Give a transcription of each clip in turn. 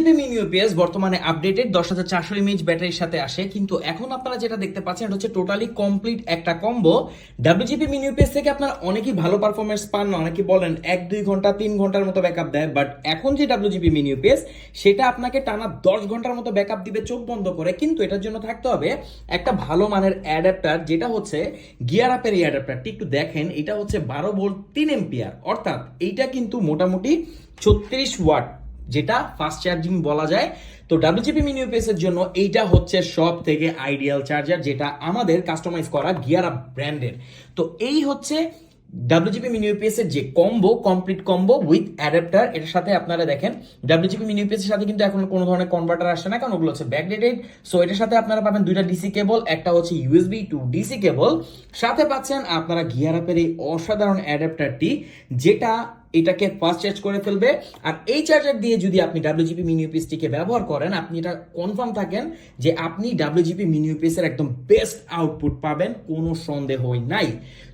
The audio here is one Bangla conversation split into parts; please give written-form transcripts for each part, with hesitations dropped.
মিনি ইউপিএস বর্তমানে আপডেটেড 10,400 এমএএইচ ব্যাটারির সাথে আসে, কিন্তু এখন আপনারা যেটা দেখতে পাচ্ছেন এটা হচ্ছে টোটালি কমপ্লিট একটা কম্বো। ডাব্লিউজিপি মিনি ইউপিএস থেকে আপনারা অনেকেই ভালো পারফরমেন্স পান না, অনেকেই বলেন 1-2 ঘন্টা 3 ঘন্টার মতো ব্যাকআপ দেয়, বাট এখন যে ডাব্লিউজিপি মিনি ইউপিএস সেটা আপনাকে টানা 10 ঘন্টার মতো ব্যাকআপ দিবে চোখ বন্ধ করে। কিন্তু এটার জন্য থাকতে হবে একটা ভালো মানের অ্যাডাপ্টার, যেটা হচ্ছে গিয়ার আপের এই অ্যাডাপ্টারটি একটু দেখেন। এটা হচ্ছে 12 ভোল্ট 3 এম্পিয়ার, অর্থাৎ এইটা কিন্তু মোটামুটি 36 ওয়াট, যেটা ফাস্ট চার্জিং বলা যায়। তো ডাব্লিউজিপি মিনি ইউপিএস এর জন্য এইটা হচ্ছে সব থেকে আইডিয়াল চার্জার, যেটা আমাদের কাস্টমাইজ করা গিয়ার আপ ব্র্যান্ডের। তো এই হচ্ছে ডাব্লিউজিপি মিনি ইউপিএস এর যে combo, complete combo with adapter. এর সাথে আপনারা দেখেন ডাব্লিউজিপি মিনি ইউপিএস এর সাথে কিন্তু এখন কোনো ধরনের কনভার্টার আসে না, কারণ ওগুলো হচ্ছে ব্যাকডেটেড। সো এটার সাথে আপনারা পাবেন দুইটা ডিসি কেবল, একটা হচ্ছে ইউএসবি টু ডিসি কেবল, সাথে পাচ্ছেন আপনারা গিয়ার আপের এই অসাধারণ অ্যাডাপ্টারটি, যেটা এটাকে ফাস্ট চার্জ করে ফেলবে। আর এই চার্জার দিয়ে যদি আপনি ডাব্লিউজিপি মিনি ইউপিএসটিকে ব্যবহার করেন, আপনি এটা কনফার্ম থাকেন যে আপনি ডাব্লিউজিপি মিনি ইউপিএস এর একদম বেস্ট আউটপুট পাবেন, কোনো সন্দেহই নাই।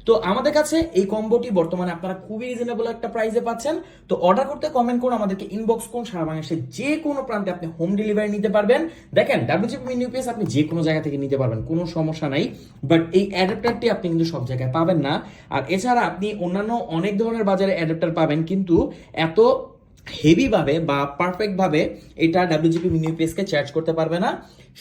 তো আমাদের কাছে এই কম্বোটি বর্তমানে আপনারা খুবই রিজনেবল একটা প্রাইসে পাচ্ছেন। তো অর্ডার করতে কমেন্ট করুন, আমাদেরকে ইনবক্স করুন, সারা বাংলাদেশের যে কোনো প্রান্তে আপনি হোম ডেলিভারি নিতে পারবেন। দেখেন ডাব্লিউজিপি মিনি ইউপিএস আপনি যে কোনো জায়গা থেকে নিতে পারবেন, কোনো সমস্যা নাই, বাট এই অ্যাডাপ্টারটি আপনি কিন্তু সব জায়গায় পাবেন না। আর এছাড়া আপনি অন্যান্য অনেক ধরনের বাজারে অ্যাডাপ্টার পাবেন, কিন্তু এত হেভি ভাবে বা পারফেক্ট ভাবে এটা ডাব্লিউজিপি মিনি ইউপিএস কে চার্জ করতে পারবে না।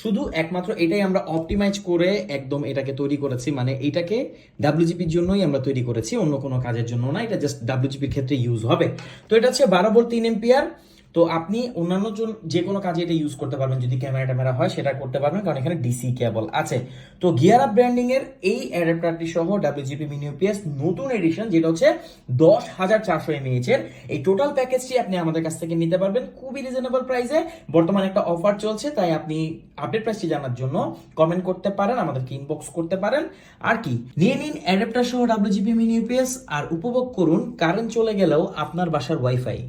শুধু একমাত্র এটাই আমরা অপটিমাইজ করে একদম এটাকে তৈরি করেছি, মানে এটাকে ডাব্লিউজিপির জন্যই আমরা তৈরি করেছি, অন্য কোনো কাজের জন্য না। এটা জাস্ট ডাব্লিউজিপির ক্ষেত্রে ইউজ হবে। তো এটা হচ্ছে 12 ভোল্ট 3 এম্পিয়ার। তো আপনি অন্যান্য যে কোনো কাজে এটা ইউজ করতে পারবেন, যদি ক্যামেরা ট্যামেরা হয় সেটা করতে পারবেন, কারণ এখানে ডিসি কেবল আছে। তো গিয়ার আপ ব্র্যান্ডিং এর এই অ্যাডাপ্টারটি সহ ডাব্লিউজিপি মিনি ইউপিএস নতুন এডিশন, যেটা হচ্ছে 10,400 এমএএইচ এর, এই টোটাল প্যাকেজটি আপনি আমাদের কাছ থেকে নিতে পারবেন খুবই রিজনেবল প্রাইসে। বর্তমানে একটা অফার চলছে, তাই আপনি আপডেট প্রাইসটি জানার জন্য কমেন্ট করতে পারেন, আমাদেরকে ইনবক্স করতে পারেন। আর কি নিয়ে নিন অ্যাডাপ্টার সহ ডাব্লিউজিপি মিনি ইউপিএস আর উপভোগ করুন কারেন্ট চলে গেলেও আপনার বাসার ওয়াইফাই।